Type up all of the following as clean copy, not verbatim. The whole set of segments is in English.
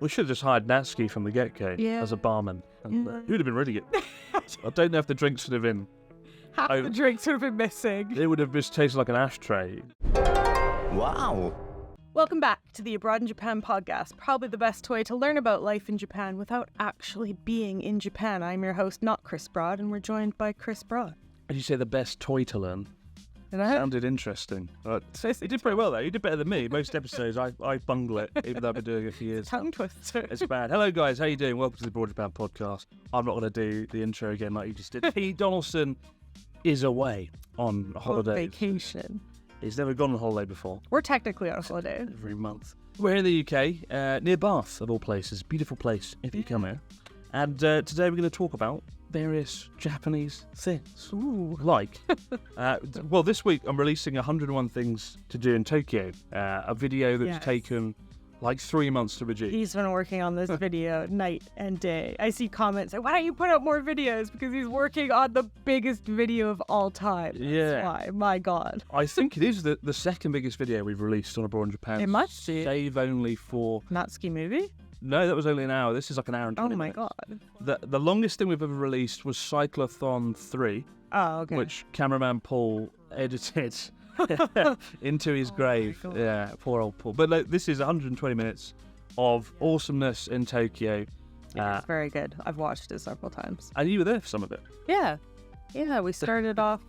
We should have just hired Natsuki from the get-go as a barman. And, he would have been really good. I don't know if the drinks would have been... Half the drinks would have been missing. It would have just tasted like an ashtray. Wow. Welcome back to the Abroad in Japan podcast, probably the best way to learn about life in Japan without actually being in Japan. I'm your host, not Chris Broad, and we're joined by Chris Broad. Did you say the best toy to learn? Did I? Sounded interesting. You did pretty well, though. You did better than me. Most episodes, I bungle it, even though I've been doing it for years. Tongue twister. It's bad. Hello, guys. How you doing? Welcome to the Abroad in Japan podcast. I'm not going to do the intro again like you just did. Pete Donaldson is away on holiday. Vacation. He's never gone on holiday before. We're technically on a holiday. Every month. We're in the UK, near Bath, of all places. Beautiful place if you come here. And today we're going to talk about various Japanese things. Ooh. Like, well, this week I'm releasing 101 Things to Do in Tokyo, a video that's taken like 3 months to produce. He's been working on this video night and day. I see comments like, why don't you put out more videos? Because he's working on the biggest video of all time. That's why. My God. I think it is the second biggest video we've released on Abroad in Japan. It must be. Save only for... Natsuki movie? No, that was only an hour. This is like an hour and 20 minutes. God. The longest thing we've ever released was Cyclothon 3. Oh, okay. Which cameraman Paul edited into his grave. Yeah, poor old Paul. But this is 120 minutes of awesomeness in Tokyo. It's very good. I've watched it several times. And you were there for some of it. Yeah. We started off...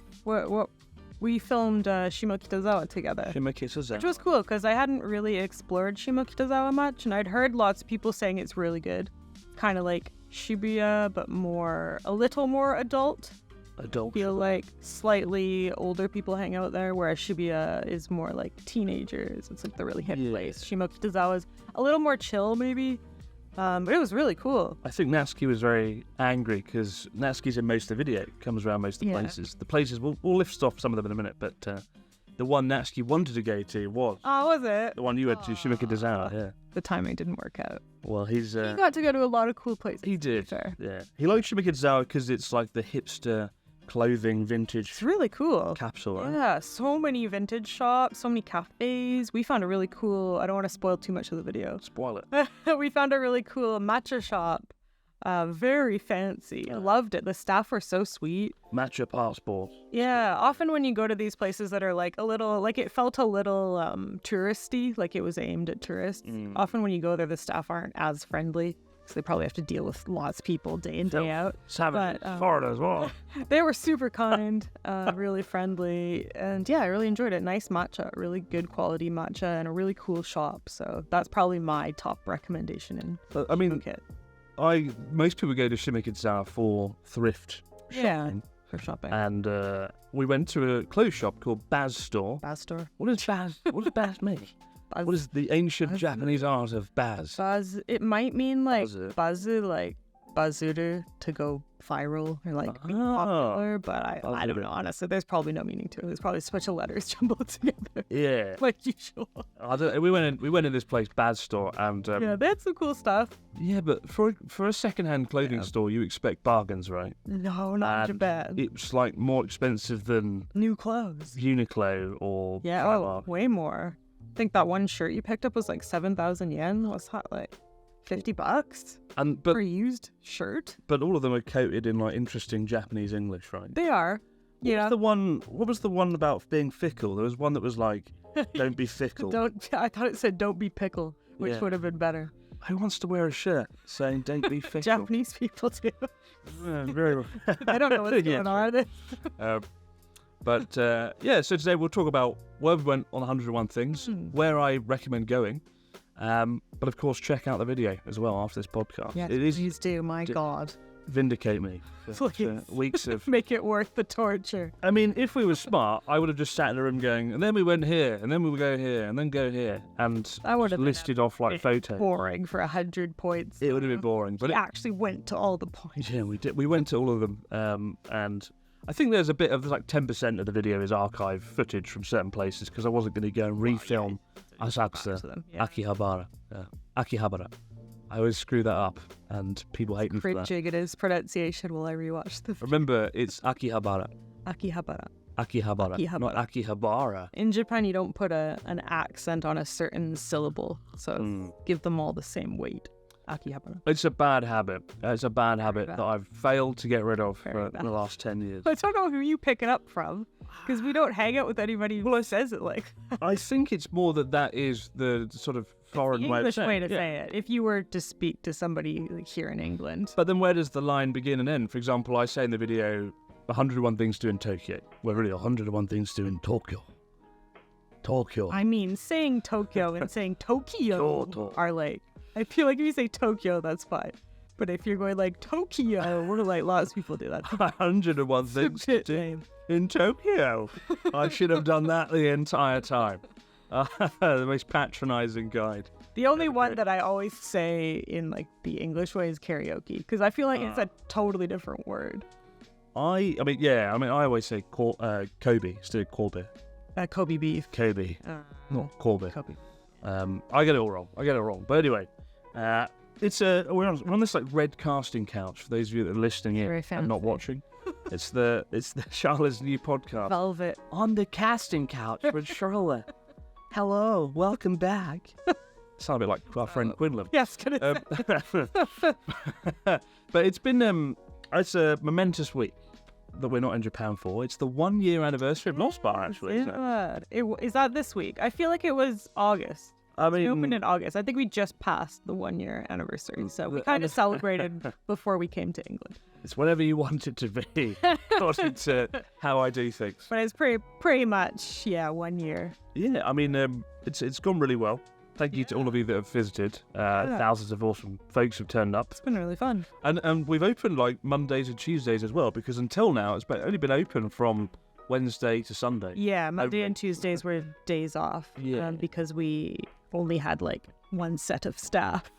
We filmed Shimokitazawa together. Shimokitazawa. Which was cool, because I hadn't really explored Shimokitazawa much, and I'd heard lots of people saying it's really good. Kind of like Shibuya, but a little more adult. I feel like slightly older people hang out there, whereas Shibuya is more like teenagers. It's like the really hip place. Shimokitazawa is a little more chill, maybe. But it was really cool. I think Natsuki was very angry because Natsuki's in most of the video, comes around most of the places. The places, we'll lift off some of them in a minute, but the one Natsuki wanted to go to was... Oh, was it? The one you went to, Shimokitazawa, yeah. The timing didn't work out. Well, he got to go to a lot of cool places. He did, yeah. He liked Shimokitazawa because it's like the hipster... clothing vintage. It's really cool. Capsule, right? Yeah, so many vintage shops, so many cafes. We found a really cool, I don't want to spoil too much of the video. Spoil it. We found a really cool matcha shop. Very fancy. I loved it. The staff were so sweet. Matcha passports. Yeah, often when you go to these places that are like a little, like it felt a little touristy, like it was aimed at tourists. Often when you go there, the staff aren't as friendly. So they probably have to deal with lots of people day in, day out. But Florida as well. They were super kind, really friendly, and yeah, I really enjoyed it. Nice matcha, really good quality matcha, and a really cool shop. So that's probably my top recommendation in Phuket. Most people go to Shimokitazawa for thrift shopping. For shopping. And we went to a clothes shop called Baz Store. Baz Store. What does Baz mean? What is the ancient Japanese art of Baz? Baz, it might mean like bazu, like bazuru, to go viral or like be popular, but I don't know, honestly. There's probably no meaning to it. There's probably a bunch of letters jumbled together. Yeah. Like usual. We went in this place, Baz Store, and... they had some cool stuff. Yeah, but for a second-hand clothing store, you expect bargains, right? No, not in Japan. It's like more expensive than... New clothes. Uniqlo or... Yeah, way more. I think that one shirt you picked up was like 7,000 yen. What's that, like $50? For a used shirt? But all of them are coated in like interesting Japanese English, right? They are. What was the one about being fickle? There was one that was like, don't be fickle. I thought it said don't be pickle, which would have been better. Who wants to wear a shirt saying don't be fickle? Japanese people do. Very. I don't know what's going on. But so today we'll talk about where we went on 101 Things, where I recommend going, but of course check out the video as well after this podcast. Yes, please do, my God. Vindicate me for weeks of... Make it worth the torture. I mean, if we were smart, I would have just sat in a room going, and then we went here, and then we would go here, and then go here, and listed off like photos. Boring for 100 points. It would have been boring. But we actually went to all the points. Yeah, we did. We went to all of them, and... I think there's a bit of like 10% of the video is archive footage from certain places because I wasn't going to go and refilm Asakusa, Akihabara. Akihabara. I always screw that up and people hate me for that. Cringing at his pronunciation while I rewatch the video. Remember, it's Akihabara. Akihabara. Akihabara, not Akihabara. In Japan, you don't put an accent on a certain syllable, so give them all the same weight. Akihabara. It's a bad habit. It's a bad habit that I've failed to get rid of for the last 10 years. I don't know who you pick it up from, because we don't hang out with anybody who says it like I think it's more that is the sort of foreign way English way to say it. If you were to speak to somebody like here in England. But then where does the line begin and end? For example, I say in the video, 101 things to do in Tokyo. Well, really, 101 things to do in Tokyo. Tokyo. I mean, saying Tokyo and saying Tokyo are like, I feel like if you say Tokyo, that's fine. But if you're going like Tokyo, we're like, lots of people do that. 101 things to do in Tokyo. I should have done that the entire time. The most patronizing guide. The only one that I always say in like the English way is karaoke, because I feel like it's a totally different word. I always say Kobe instead of Kobe. Kobe beef. Kobe, not Kobe. Kobe. I get it all wrong. But anyway, we're on this like red casting couch for those of you that are listening in and not watching. It's the Sharla's new podcast. Velvet. On the casting couch with Sharla. Hello, welcome back. Sound a bit like our friend Quinlan. Yes, gonna say. But it's been it's a momentous week that we're not in Japan for. It's the 1 year anniversary of Lost Bar, actually. Isn't it? Is that this week? I feel like it was August. I mean, it opened in August. I think we just passed the 1 year anniversary, so we kind of celebrated before we came to England. It's whatever you want it to be, according to how I do things. But it's pretty much 1 year. Yeah, I mean, it's gone really well. Thank you to all of you that have visited. Thousands of awesome folks have turned up. It's been really fun. And we've opened like Mondays and Tuesdays as well, because until now it's only been open from Wednesday to Sunday. Yeah, Monday and Tuesdays were days off because we only had like one set of staff.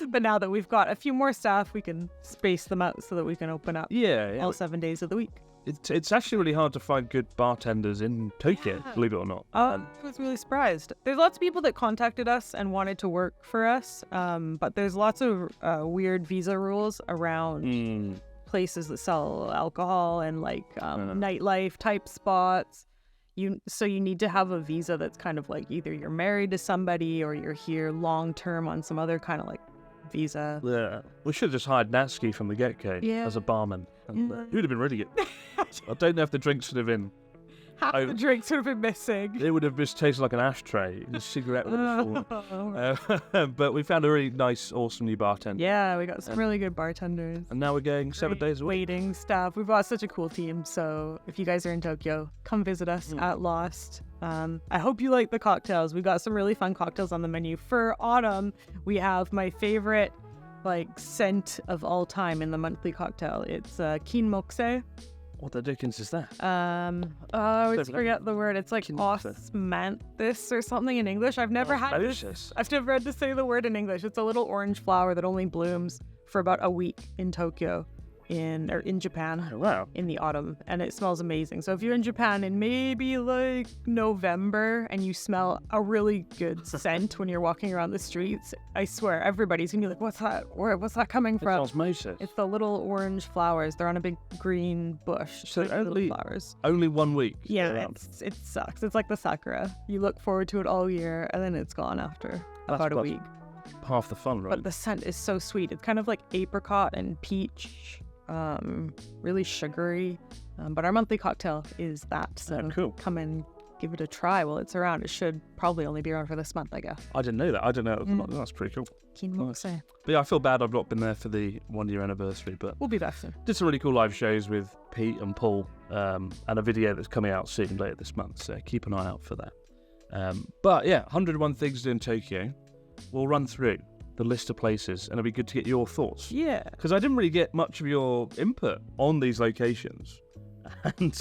But now that we've got a few more staff, we can space them out so that we can open up all 7 days of the week. It's actually really hard to find good bartenders in Tokyo, believe it or not. I was really surprised. There's lots of people that contacted us and wanted to work for us, but there's lots of weird visa rules around places that sell alcohol and like nightlife type spots. So you need to have a visa that's kind of like either you're married to somebody or you're here long term on some other kind of like visa. Yeah, we should have just hired Natsuki from the get-go as a barman. He would have been really good. I don't know if the drinks would have been... Half the drinks would have been missing. It would have just tasted like an ashtray. The cigarette would have fallen. But we found a really nice, awesome new bartender. Yeah, we got some really good bartenders. And now we're going 7 days a week. Waiting staff. We've got such a cool team. So if you guys are in Tokyo, come visit us at Lost. I hope you like the cocktails. We got some really fun cocktails on the menu. For autumn, we have my favorite scent of all time in the monthly cocktail. It's kinmokse. What the dickens is that? I always forget the word. It's like osmanthus or something in English. I've never had this. I've never had to say the word in English. It's a little orange flower that only blooms for about a week in Tokyo, in Japan. Oh, wow. In the autumn, and it smells amazing. So if you're in Japan in maybe like November and you smell a really good scent when you're walking around the streets, I swear everybody's gonna be like, "What's that? What's that coming from?" It's osmosis. It's the little orange flowers. They're on a big green bush. So only flowers. Only 1 week. Yeah, it sucks. It's like the sakura. You look forward to it all year, and then it's gone after about a week. Half the fun, right? But the scent is so sweet. It's kind of like apricot and peach. Really sugary, but our monthly cocktail is that, so cool. Come and give it a try while it's around. It should probably only be around for this month, I guess. I didn't know that. That's pretty cool. Nice. But yeah, I feel bad I've not been there for the 1 year anniversary, but we'll be back soon. Did some really cool live shows with Pete and Paul, and a video that's coming out soon later this month, so keep an eye out for that. But yeah, 101 things in Tokyo. We'll run through the list of places, and it'll be good to get your thoughts. Yeah. Because I didn't really get much of your input on these locations. And,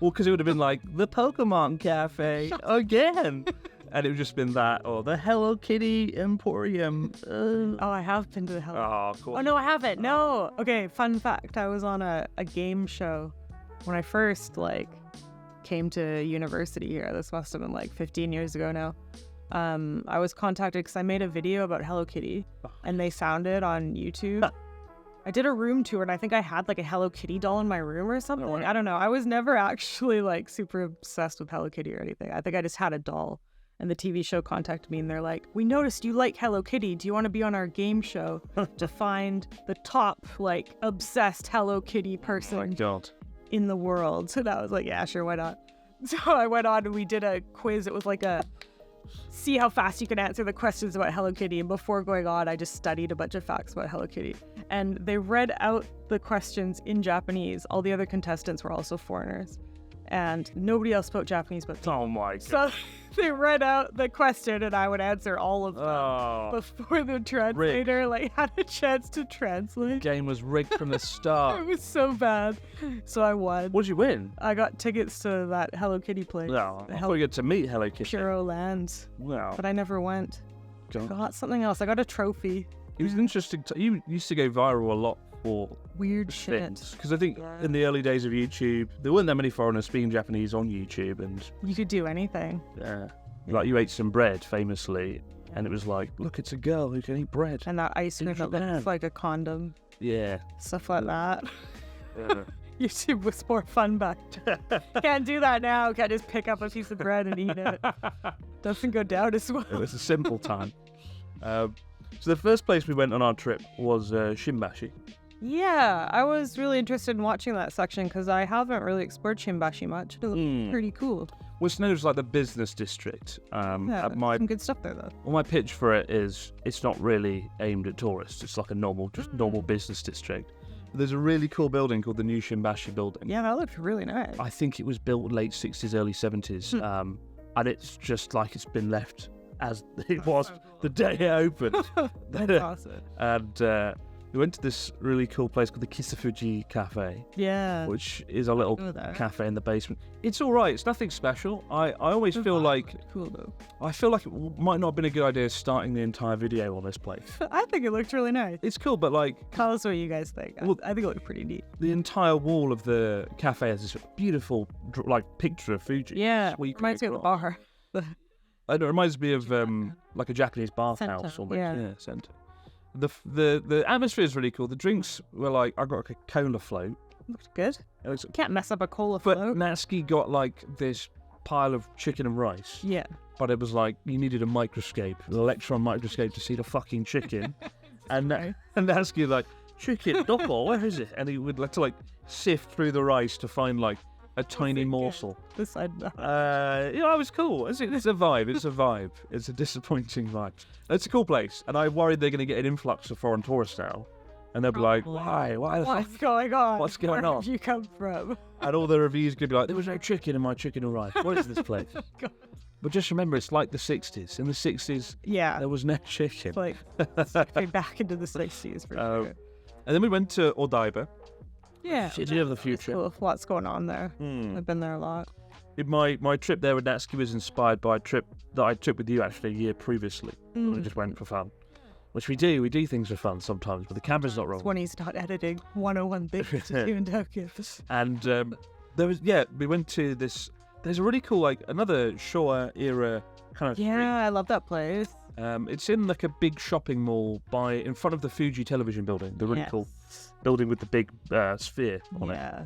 because it would have been like, the Pokemon Cafe again. And it would just been that, or the Hello Kitty Emporium. Oh, I have been to the Hello. Oh, cool. Oh, no, I haven't. No. Okay, fun fact. I was on a game show when I first, came to university here. This must have been 15 years ago now. I was contacted because I made a video about Hello Kitty and they found it on YouTube. I did a room tour and I think I had a Hello Kitty doll in my room or something. I don't know. I was never actually super obsessed with Hello Kitty or anything. I think I just had a doll And the TV show contacted me and they're like, we noticed you like Hello Kitty. Do you want to be on our game show to find the top, like, obsessed Hello Kitty person in the world? So I was like, yeah, sure, why not? So I went on and we did a quiz. It was like see how fast you can answer the questions about Hello Kitty. And before going on, I just studied a bunch of facts about Hello Kitty. And they read out the questions in Japanese. All the other contestants were also foreigners. And nobody else spoke Japanese but me. Oh my God. So they read out the question and I would answer all of them before the translator had a chance to translate. Game was rigged from the start. It was so bad. So I won. What did you win? I got tickets to that Hello Kitty place. No, I thought you got to meet Hello Kitty. Puro Lands. Wow. But I never went. I got something else. I got a trophy. It was interesting. You used to go viral a lot for weird shit. Because I think in the early days of YouTube, there weren't that many foreigners speaking Japanese on YouTube, and you could do anything. Yeah. Like you ate some bread famously, and it was like, look, it's a girl who can eat bread. And that ice cream that looks like a condom. Yeah. Stuff like that. Yeah. YouTube was more fun back then. Can't do that now. Can't just pick up a piece of bread and eat it. Doesn't go down as well. It was a simple time. So the first place we went on our trip was Shimbashi. Yeah, I was really interested in watching that section because I haven't really explored Shimbashi much. It looks pretty cool. Well, it's known as like the business district. Some good stuff there though. Well, my pitch for it is it's not really aimed at tourists. It's like a normal business district. But there's a really cool building called the New Shimbashi building. Yeah, that looks really nice. I think it was built late 60s, early 70s. And it's just like it's been left as it was the day it opened. That's awesome. And we went to this really cool place called the Kisafuji Cafe. Yeah. Which is a little cafe in the basement. It's all right. It's nothing special. I always feel like cool though. I feel like it might not have been a good idea starting the entire video on this place. I think it looked really nice. It's cool, but like, tell us what you guys think. Well, I think it looked pretty neat. The entire wall of the cafe has this beautiful like picture of Fuji. Yeah, reminds me of the bar. It reminds me of like a Japanese bathhouse almost. Yeah, center. The atmosphere is really cool. The drinks were like, I got a cola float. Looked good. Can't mess up a cola float. But Natsuki got like this pile of chicken and rice. Yeah. But it was like, you needed a microscope, an electron microscope to see the fucking chicken. and Natsuki like, chicken, doko, where is it? And he would like to sift through the rice to find like a tiny morsel. This I know. It was cool. It's a vibe. It's a vibe. It's a disappointing vibe. It's a cool place, and I worried they're going to get an influx of foreign tourists now, and they'll be like, "Why? What's going on? What's going on? Where have you come from?" And all the reviews going to be like, "There was no chicken in my chicken and rice. What is this place?" But just remember, it's like the 60s. In the 60s, there was no chicken. It's like stepping back into the 60s for sure. And then we went to Odaiba. Yeah. City of the future. Cool. Lots going on there. I've been there a lot. My trip there with Natsuki was inspired by a trip that I took with you actually a year previously. We just went for fun. Which we do. We do things for fun sometimes, but the camera's not wrong. It's when he's not editing 101 things to do in Tokyo. And we went to this. There's a really cool, another Showa era kind of. Yeah, I love that place. It's in like a big shopping mall in front of the Fuji television building. The really cool building with the big sphere on it. Yeah.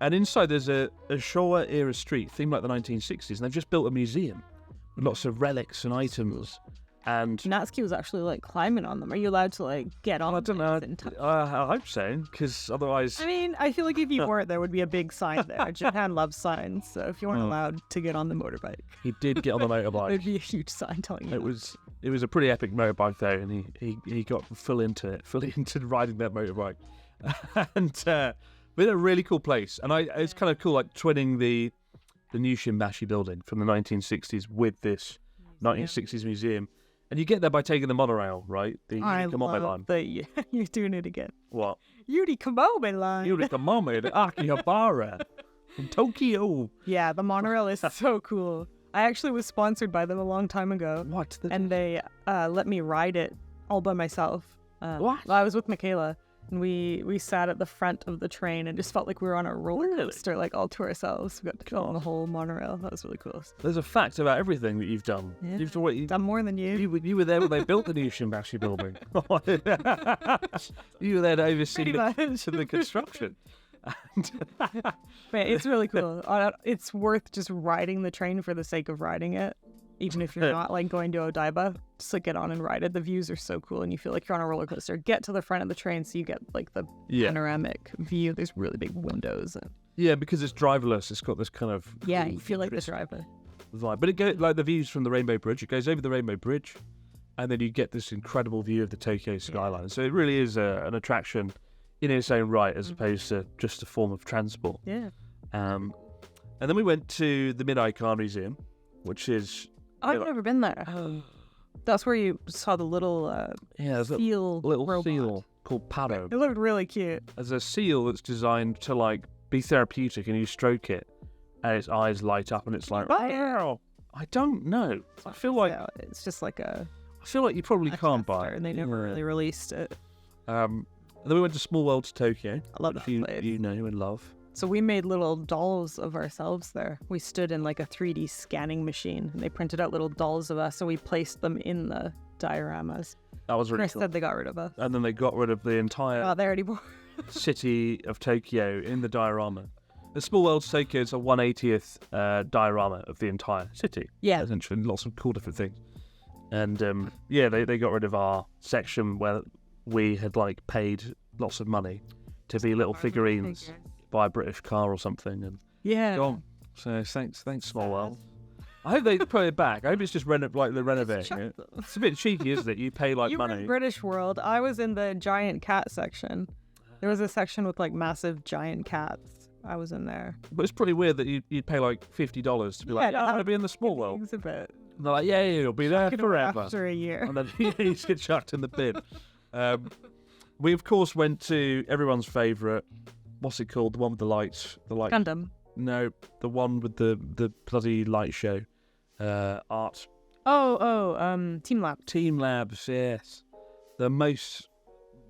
And inside there's a Showa era street themed like the 1960s, and they've just built a museum with lots of relics and items. And Natsuki was actually climbing on them. Are you allowed to get on? I don't know. I hope so, because otherwise. I mean, I feel like if you weren't, there would be a big sign there. Japan loves signs, so if you weren't allowed to get on the motorbike, he did get on the motorbike. There'd be a huge sign telling you. It was a pretty epic motorbike though, and he got fully into riding that motorbike, and but a really cool place. And it's kind of cool, twinning the new Shimbashi building from the 1960s with this 1960s museum. And you get there by taking the monorail, right? The Yuri-Kamome line. You're doing it again. What? Yuri-Kamome line. Yuri-Kamome, the Akihabara in Tokyo. Yeah, the monorail is so cool. I actually was sponsored by them a long time ago. What? And they let me ride it all by myself. What? I was with Michaela, and we sat at the front of the train and just felt like we were on a roller coaster, all to ourselves. We got to go on the whole monorail. That was really cool. There's a fact about everything that you've done. Yeah. You've done more than you. You were there when they built the new Shimbashi building. You were there to oversee the construction. But it's really cool. It's worth just riding the train for the sake of riding it. Even if you're not like going to Odaiba, just like get on and ride it. The views are so cool, and you feel like you're on a roller coaster. Get to the front of the train so you get like the panoramic view. There's really big windows. And... Yeah, because it's driverless. It's got this kind of you feel like the driver. Vibe. But it goes like the views from the Rainbow Bridge. It goes over the Rainbow Bridge, and then you get this incredible view of the Tokyo skyline. So it really is an attraction in its own right, as opposed to just a form of transport. Yeah. And then we went to the Midai Museum, which is... I've never been there. That's where you saw the little seal robot. Seal called Paro. It looked really cute. There's a seal that's designed to like be therapeutic, and you stroke it, and its eyes light up, and it's like, wow. I don't know. I feel like it's just like a. I feel like you probably can't buy it, and they never really released it. And then we went to Small World to Tokyo. I love that place. You know and love. So we made little dolls of ourselves there. We stood in like a 3D scanning machine, and they printed out little dolls of us, so we placed them in the dioramas. That was really Chris cool. said they got rid of us. And then they got rid of the entire Not there anymore. city of Tokyo in the diorama. The Small World Tokyo is a 1/80th diorama of the entire city. Yeah. Essentially, lots of cool different things. And they got rid of our section where we had like paid lots of money to be little figurines. Buy a British car or something, and gone. So thanks, Small World. I hope they put it back. I hope it's just they're renovating it. It's a bit cheeky, isn't it? You pay like money. Were in British World. I was in the giant cat section. There was a section with like massive giant cats. I was in there. But it's pretty weird that you'd pay like $50 to be like, I'm gonna be in the Small World. Exhibit. And they're like, yeah, you'll be there forever. After a year. And then he's get chucked in the bin. We of course went to everyone's favourite. What's it called? The one with the lights. The light. Gundam. No, the one with the bloody light show. Art. Team Lab. Team Labs, yes. The most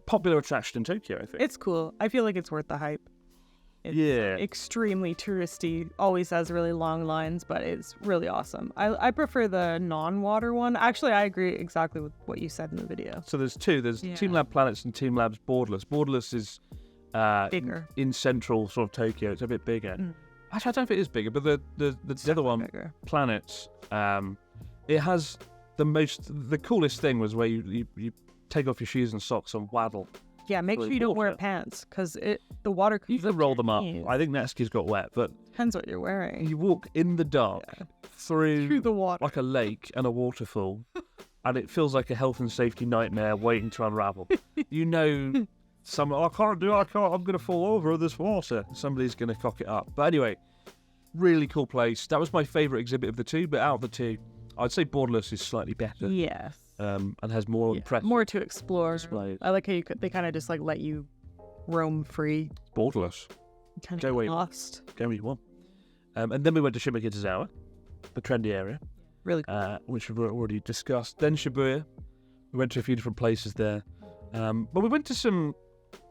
popular attraction in Tokyo, I think. It's cool. I feel like it's worth the hype. It's extremely touristy. Always has really long lines, but it's really awesome. I prefer the non-water one. Actually, I agree exactly with what you said in the video. So there's two. There's Team Lab Planets and Team Labs Borderless. Borderless is bigger. In central sort of Tokyo. It's a bit bigger. Actually, I don't know if it is bigger, but the other one, bigger. Planets, it has the coolest thing was where you take off your shoes and socks and waddle. Yeah, make sure you don't wear pants, because the water comes. You can roll them up. I think Natsuki's got wet, but depends what you're wearing. You walk in the dark through the water, like a lake and a waterfall, and it feels like a health and safety nightmare waiting to unravel. You know, I'm going to fall over in this water. Somebody's going to cock it up. But anyway, really cool place. That was my favourite exhibit of the two, but out of the two, I'd say Borderless is slightly better. Yes. And has more impressive. More to explore. Displays. I like how they kind of just like let you roam free. Borderless. Kind Go of where lost. Go where you want. And then we went to Shimokitazawa, the trendy area. Really cool. Which we've already discussed. Then Shibuya. We went to a few different places there. But we went to some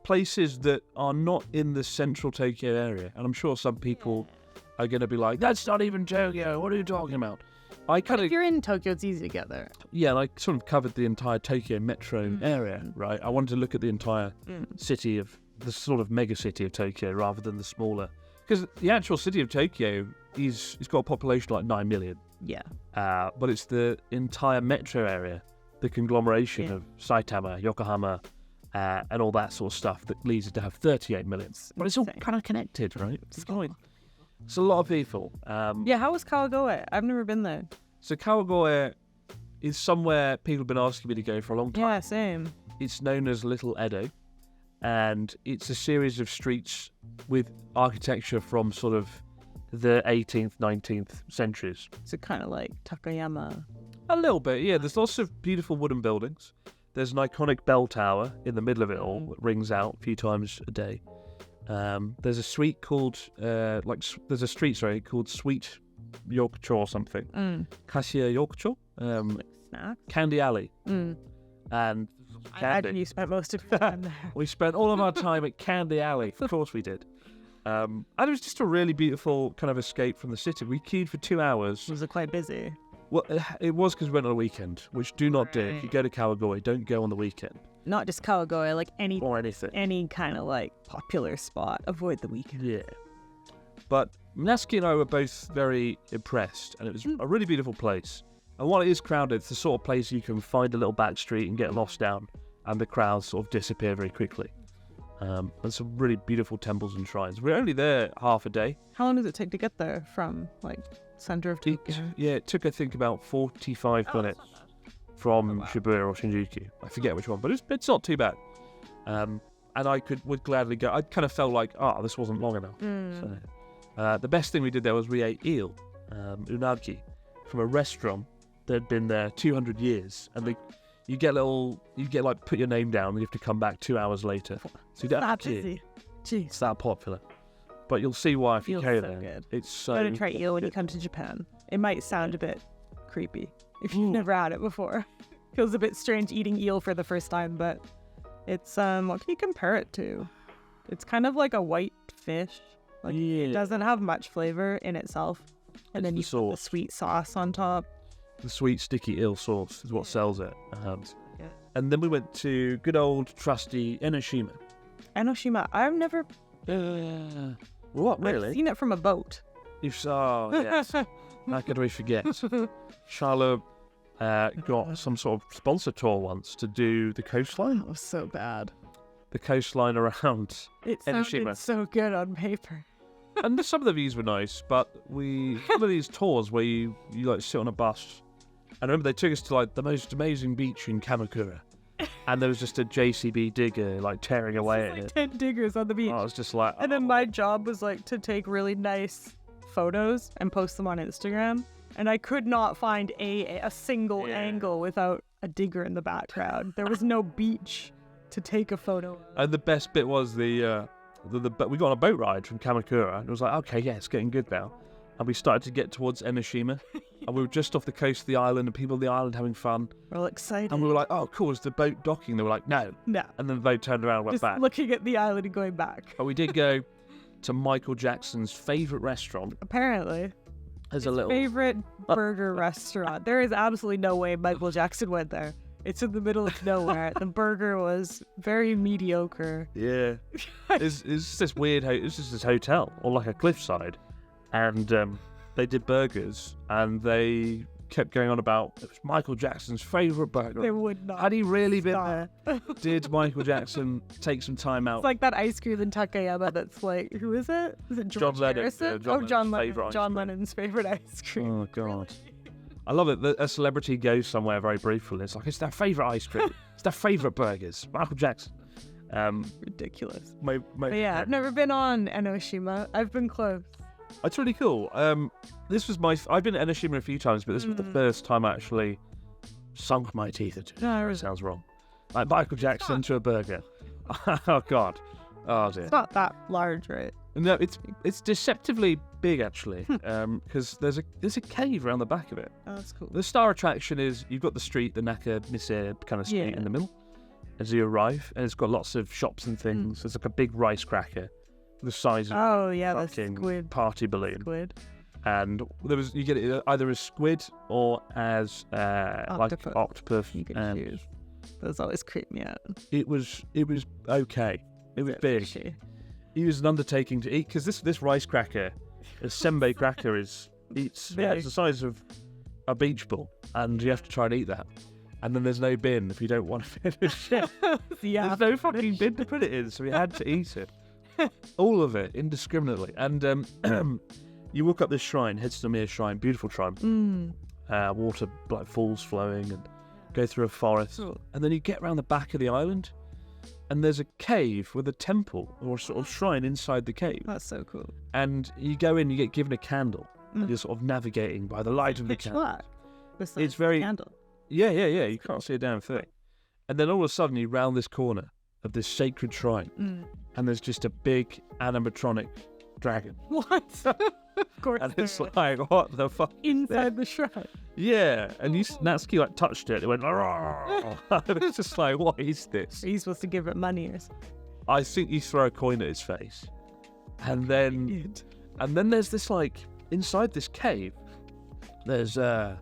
places that are not in the central Tokyo area. And I'm sure some people are going to be like, that's not even Tokyo. What are you talking about? If you're in Tokyo, it's easy to get there. Yeah, and I sort of covered the entire Tokyo metro area, right? I wanted to look at the entire city of the sort of mega city of Tokyo rather than the smaller. Because the actual city of Tokyo it's got a population of like 9 million. Yeah. But it's the entire metro area, the conglomeration of Saitama, Yokohama, and all that sort of stuff that leads it to have 38 million. But it's all kind of connected, right? It's a lot of people. How was Kawagoe? I've never been there. So Kawagoe is somewhere people have been asking me to go for a long time. Yeah, same. It's known as Little Edo, and it's a series of streets with architecture from sort of the 18th, 19th centuries. So kind of like Takayama. A little bit, yeah. There's lots of beautiful wooden buildings. There's an iconic bell tower in the middle of it all that rings out a few times a day. There's a street called called Sweet Yokocho or something. Kashiya Yokocho. Snack. Candy Alley. And I imagine you spent most of your time there. We spent all of our time at Candy Alley. Of course we did. And it was just a really beautiful kind of escape from the city. We queued for 2 hours. Was it quite busy? Well, it was because we went on a weekend, which do not do. If you go to Kawagoe, don't go on the weekend. Not just Kawagoe, like anything. Any kind of like popular spot. Avoid the weekend. Yeah. But Natsuki and I were both very impressed, and it was a really beautiful place. And while it is crowded, it's the sort of place you can find a little back street and get lost down, and the crowds sort of disappear very quickly. And some really beautiful temples and shrines. We're only there half a day. How long does it take to get there from, like, center of Tokyo? It took, I think, about 45 minutes from Shibuya or Shinjuku. I forget which one, but it's not too bad. And I would gladly go. I kind of felt like, this wasn't long enough. So, the best thing we did there was we ate eel, unagi, from a restaurant that had been there 200 years. And you get like, put your name down and you have to come back 2 hours later. So you don't have to. Busy. Jeez. It's that popular. But you'll see why if you Feels go so there. good. It's so Gotta try eel when you come to Japan. It might sound a bit creepy if you've never had it before. Feels a bit strange eating eel for the first time, but it's what can you compare it to? It's kind of like a white fish. Like it doesn't have much flavor in itself. And then you put the sweet sauce on top. The sweet sticky eel sauce is what sells it. And then we went to good old trusty Enoshima. Enoshima. I've never What, really? I've seen it from a boat. You saw, yes. How could we forget? Sharla got some sort of sponsor tour once to do the coastline. That was so bad. The coastline around It Enoshima. sounded so good on paper. And some of the views were nice, but one of these tours where you like sit on a bus. And I remember they took us to like the most amazing beach in Kamakura. And there was just a JCB digger like tearing away at it. 10 diggers on the beach. I was just like, And then my job was like to take really nice photos and post them on Instagram. And I could not find a single angle without a digger in the background. There was no beach to take a photo of. And the best bit was we got on a boat ride from Kamakura. And it was like, okay, yeah, it's getting good now. And we started to get towards Enoshima. And we were just off the coast of the island, and people on the island having fun. We're all excited. And we were like, oh, cool, is the boat docking? They were like, no. No. And then the boat turned around and went Just back. looking at the island and going back. But we did go to Michael Jackson's favourite restaurant. Apparently. There's His a little favorite burger restaurant. There is absolutely no way Michael Jackson went there. It's in the middle of nowhere. The burger was very mediocre. Yeah. It's this weird, it's just this hotel on like a cliffside. And they did burgers and they kept going on about it was Michael Jackson's favourite burger. They would not. Had he really been stop. there? Did Michael Jackson take some time out? It's like that ice cream in Daikanyama that's like, who is it? Is it John Lennon. Harrison? John Lennon's Lennon. favourite ice John cream. Lennon's favourite ice cream. Oh, God. I love it that a celebrity goes somewhere very briefly. It's like, it's their favourite ice cream. It's their favourite burgers. Michael Jackson. Ridiculous. But yeah, I've never been on Enoshima. I've been close. It's really cool. This was I've been to Enoshima a few times, but this was the first time I actually sunk my teeth into it. No, It sounds wrong. Like Michael Jackson to a burger. Oh, God. Oh, dear. It's not that large, right? No, it's deceptively big, actually, because there's a cave around the back of it. Oh, that's cool. The star attraction is you've got the street, the Nakamise kind of street in the middle as you arrive, and it's got lots of shops and things. There's like a big rice cracker the size of the fucking squid. party balloon. Squid. And you get it either as squid or as like octopus. You can choose. Those always creep me out. It was okay. It was big. Fishy. It was an undertaking to eat because this rice cracker, a senbei cracker, it's the size of a beach ball, and you have to try and eat that. And then there's no bin if you don't want to finish it. There's no fucking bin to put it in, so we had to eat it. All of it, indiscriminately. And you walk up this shrine, Hitsudamiya Shrine, beautiful shrine. Water like falls flowing, and go through a forest. Cool. And then you get around the back of the island, and there's a cave with a temple or sort of shrine inside the cave. That's so cool. And you go in, you get given a candle. You're sort of navigating by the light of the Pitch candle. black. It's very candle. Yeah. You can't see a damn thing. And then all of a sudden you round this corner of this sacred shrine, and there's just a big animatronic dragon. What? Of course. And it's like, what the fuck? Inside the shrine. Yeah, and Natsuki like touched it. It went, and it's just like, what is this? Are you supposed to give it money or something? I think you throw a coin at its face, and then there's this like inside this cave. There's like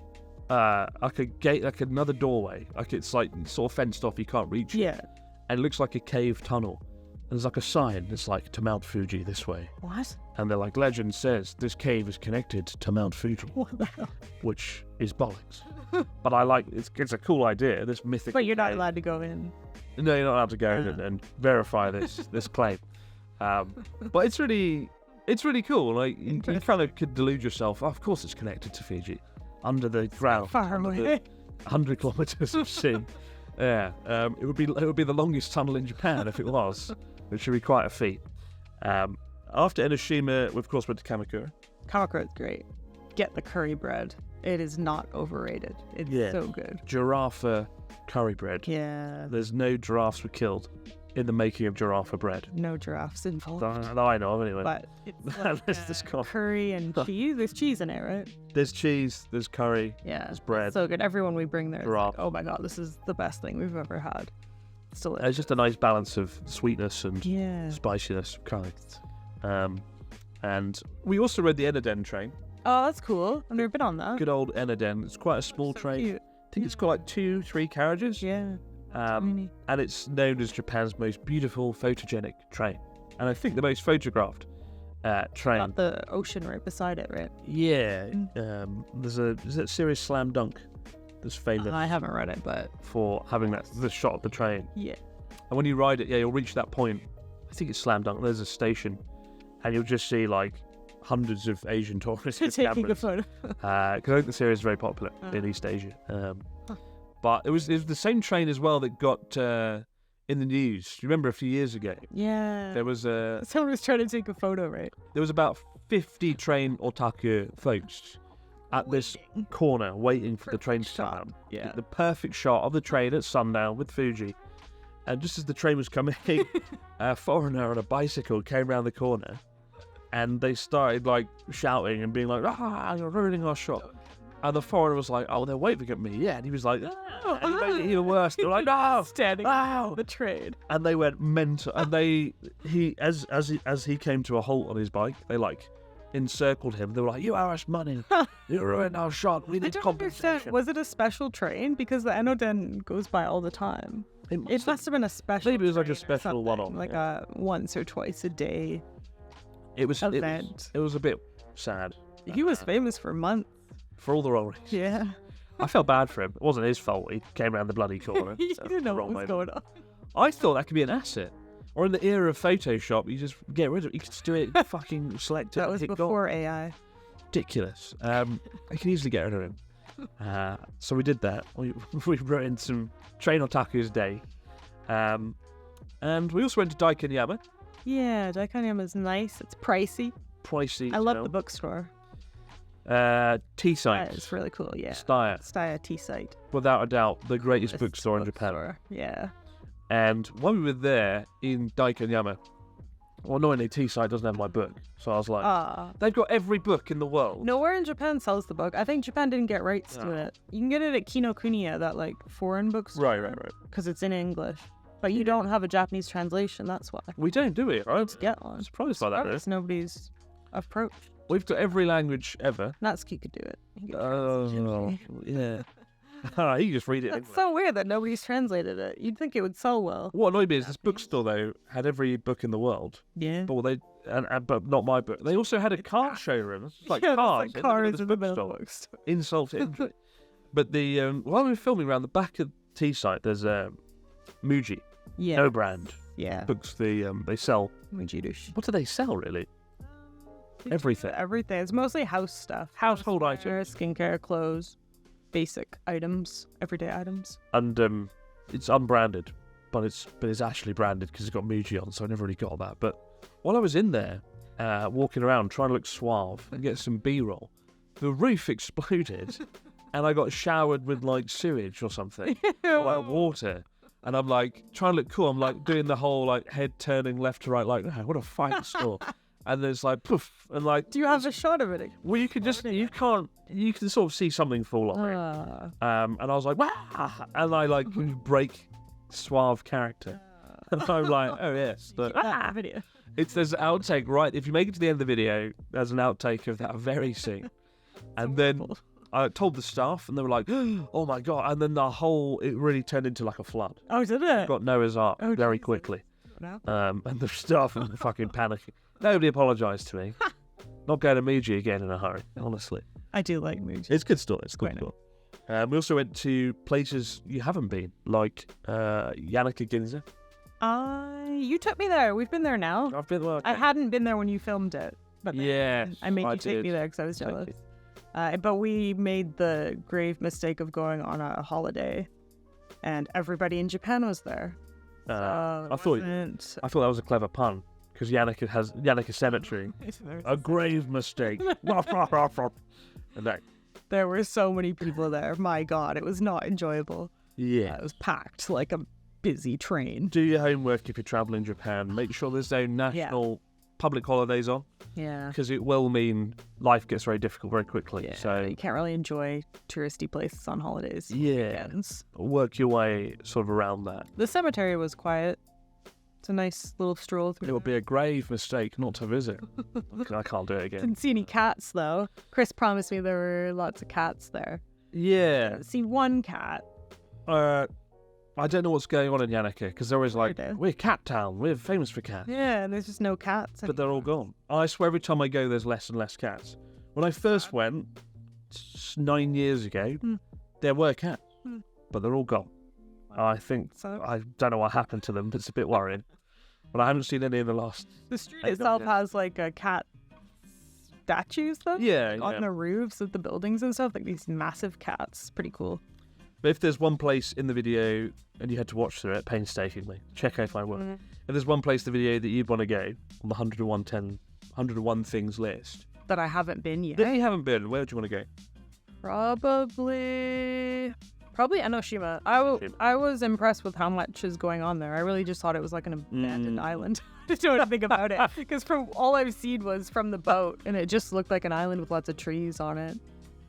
a gate, like another doorway. Like it's like sort of fenced off. You can't reach it. Yeah. And it looks like a cave tunnel. And there's like a sign that's like to Mount Fuji this way. What? And they're like, legend says this cave is connected to Mount Fuji. What the hell? Which is bollocks. but I like it's a cool idea. This mythical. But you're not cave. allowed to go in. No, you're not allowed to go and verify this claim. But it's really cool. Like you kind of could delude yourself. Oh, of course, it's connected to Fiji, under the ground, Far away. 100 kilometers of sea. Yeah, it would be the longest tunnel in Japan if it was, which would be quite a feat. After Enoshima, we of course went to Kamakura. Kamakura is great. Get the curry bread. It is not overrated. It's so good. Giraffe curry bread. Yeah. There's no giraffes were killed in the making of giraffe bread. No giraffes involved. That I know of, anyway. But it's like, This curry and cheese. There's cheese in it, right? There's cheese, there's curry, Yeah. there's bread. So good. Everyone we bring there is Giraffe. like, oh my god, this is the best thing we've ever had. It's delicious. It's just a nice balance of sweetness and Yeah. spiciness. Correct. And we also rode the Enoden train. Oh, that's cool. I've never been on that. Good old Enoden. It's quite a small So train. cute. I think it's got like 2-3 carriages. Yeah. And it's known as Japan's most beautiful photogenic train. And I think the most photographed train. Got the ocean right beside it, right? Yeah. Is that series Slam Dunk that's famous I haven't read it, but for having the shot of the train. yeah. And when you ride it, you'll reach that point. I think it's Slam Dunk. There's a station, and you'll just see like hundreds of Asian tourists with Taking a cameras. photo. Because I think the series is very popular in East Asia. But it was the same train as well that got in the news. Do you remember a few years ago? Yeah. There was Someone was trying to take a photo, right? there was about 50 train otaku folks at this corner waiting for the train to come out. Yeah. The perfect shot of the train at sundown with Fuji. And just as the train was coming, a foreigner on a bicycle came around the corner, and they started like shouting and being like, you're ruining our shot. And the foreigner was like, oh, they're waving at me. Yeah. And he was like, oh, and he made it even worse. They're like, no, Standing wow. on the train. And they went mental. And as he came to a halt on his bike, they like encircled him. They were like, you owe us money. You ruined our shot. We I need don't compensation. understand. Was it a special train? Because the Enoden goes by all the time. It must have been a special. Maybe it was like a train or special something, one-off, like yeah. a once or twice a day It event. was a bit sad. He was famous for months. For all the wrong reasons. Yeah. I felt bad for him. It wasn't his fault. He came around the bloody corner. He So, didn't know wrong what was moment. going on. I thought that could be an asset. Or in the era of Photoshop, you just get rid of it. You could just do it, fucking select it. That was hit before AI. ridiculous. I can easily get rid of him. So we did that. We wrote in some Train Otaku's Day. And we also went to Daikanyama. Yeah, Daikanyama is nice. It's pricey. Pricey. I love the bookstore. Tea site. It's really cool, yeah. Staya. tea site. Without a doubt, the greatest Best bookstore in Japan. bookstore, yeah. And when we were there in Daikanyama, well, annoyingly, T-Side doesn't have my book. So I was like, they've got every book in the world. Nowhere in Japan sells the book. I think Japan didn't get rights to it. You can get it at Kinokuniya, that like foreign bookstore. Right. Because it's in English. But you don't have a Japanese translation, that's why. We don't do it, right? To get one. I'm surprised by that, really. Nobody's approached. We've got every language ever. Natsuki could do it. He could Oh, yeah. You can just read it. That's so weird that nobody's translated it. You'd think it would sell well. What annoyed me is this bookstore, though, had every book in the world. Yeah. But not my book. They also had a car showroom. It's like yeah, cars. like cars in in the middle of the bookstore. Insult to injury. But while we were filming around the back of T-Site, there's Muji. Yeah. No brand. Yeah. Books they sell. Muji-dushi. What do they sell, really? Everything. Everything. It's mostly house stuff. Household Hair, items. skincare, clothes, basic items, everyday items. And it's unbranded, but it's actually branded because it's got Muji on, so I never really got that. But while I was in there, walking around trying to look suave and get some B-roll, the roof exploded, and I got showered with like sewage or something, or like water. And I'm like trying to look cool. I'm like doing the whole like head turning left to right, like, oh, what a fine store. And there's like poof, and like. Do you have a shot of it? Well, you can sort of see something fall on it. And I was like, wow, and I like break suave character. And I'm like, oh yes, but video. there's an outtake right. If you make it to the end of the video, there's an outtake of that very scene. And then I told the staff, and they were like, oh my god. And then it really turned into like a flood. Oh, did it? Got Noah's Ark very Jesus. quickly. No. And the staff were fucking panicking. Nobody apologised to me. Not going to Muji again in a hurry, honestly. I do like Muji. It's a good store. It's a good Quite store. We also went to places you haven't been, like Yanaka Ginza. You took me there. We've been there now. I've been there. Okay. I hadn't been there when you filmed it. But I made you take me there because I was jealous. But we made the grave mistake of going on a holiday, and everybody in Japan was there. I thought that was a clever pun because Yanaka Cemetery. A grave mistake. And there were so many people there. My God, it was not enjoyable. Yeah, it was packed like a busy train. Do your homework if you're traveling Japan. Make sure there's no national public holidays on. Yeah, because it will mean life gets very difficult very quickly. Yeah, so you can't really enjoy touristy places on holidays. Yeah, work your way sort of around that. The cemetery was quiet. It's a nice little stroll through. It would be a grave mistake not to visit. I can't do it again. Didn't see any cats though. Chris promised me there were lots of cats there. Yeah. Didn't see one cat. I don't know what's going on in Yanaka because they're always like, we're cat town, we're famous for cats. Yeah, and there's just no cats. But they're all gone. I swear every time I go there's less and less cats. When I first went 9 years ago, there were cats, but they're all gone. I think, I don't know what happened to them, but it's a bit worrying. But I haven't seen any in the last... The street itself has like a cat statues though? Yeah, on the roofs of the buildings and stuff, like these massive cats. Pretty cool. But if there's one place in the video, and you had to watch through it painstakingly, check out my work. If there's one place in the video that you'd want to go on the 101 things list... That I haven't been yet. That you haven't been, where would you want to go? Probably Enoshima. I was impressed with how much is going on there. I really just thought it was like an abandoned island. I don't know anything about it because from all I've seen was from the boat, and it just looked like an island with lots of trees on it.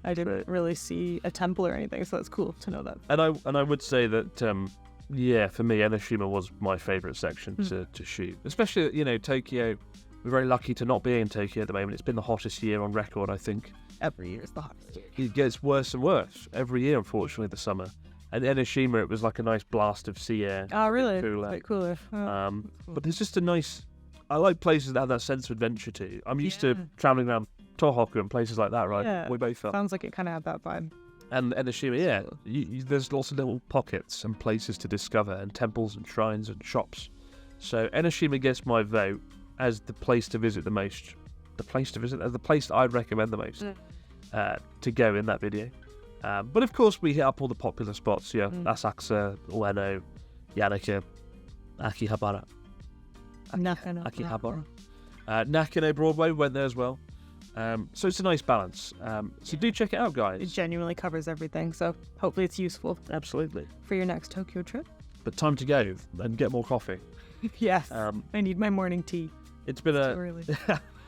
I didn't really see a temple or anything, so that's cool to know that. And I would say that for me, Enoshima was my favourite section to shoot, especially Tokyo. We're very lucky to not be in Tokyo at the moment. It's been the hottest year on record, I think. Every year is the hottest year. It gets worse and worse every year, unfortunately, the summer. And Enoshima, it was like a nice blast of sea air. Oh, really? Cooler. A bit cooler. Cool. But there's just a nice... I like places that have that sense of adventure too. I'm used to travelling around Tohoku and places like that, right? Yeah. We both felt. Sounds like it kind of had that vibe. And Enoshima, there's lots of little pockets and places to discover, and temples and shrines and shops. So Enoshima gets my vote as the place to visit the most. The place that I'd recommend the most to go in that video. But of course, we hit up all the popular spots. Asakusa, Ueno, Yanaka, Akihabara. Akihabara. Nakano Broadway, went there as well. So it's a nice balance. So do check it out, guys. It genuinely covers everything, so hopefully it's useful. Absolutely. For your next Tokyo trip. But time to go and get more coffee. Yes. I need my morning tea. It's been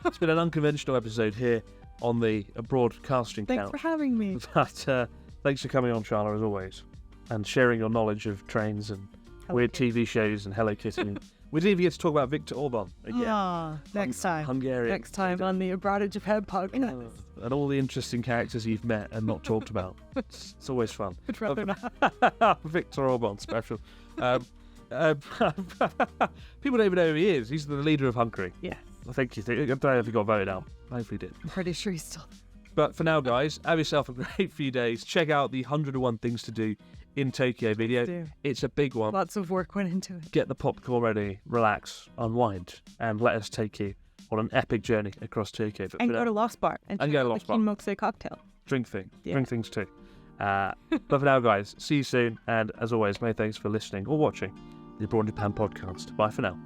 it's been an unconventional episode here on the broadcasting couch. Thanks for having me. But thanks for coming on, Sharla, as always, and sharing your knowledge of trains and weird TV shows and Hello Kitty. We didn't even get to talk about Viktor Orban again. Next time. Hungarian. Next time on the Abroad in Japan podcast. And all the interesting characters you've met and not talked about. It's always fun. I'd rather not. Viktor Orban special. People don't even know who he is. He's the leader of Hungary. Yes. I don't know if he got voted out. Hopefully he did. I'm pretty sure he's still... But for now, guys, have yourself a great few days. Check out the 101 Things to Do in Tokyo video. It's a big one. Lots of work went into it. Get the popcorn ready, relax, unwind, and let us take you on an epic journey across Tokyo. And go to Lost Bar. And go to Lost Bar. Kinmokse cocktail. Drink things too. But for now, guys, see you soon. And as always, many thanks for listening or watching the Abroad in Japan podcast. Bye for now.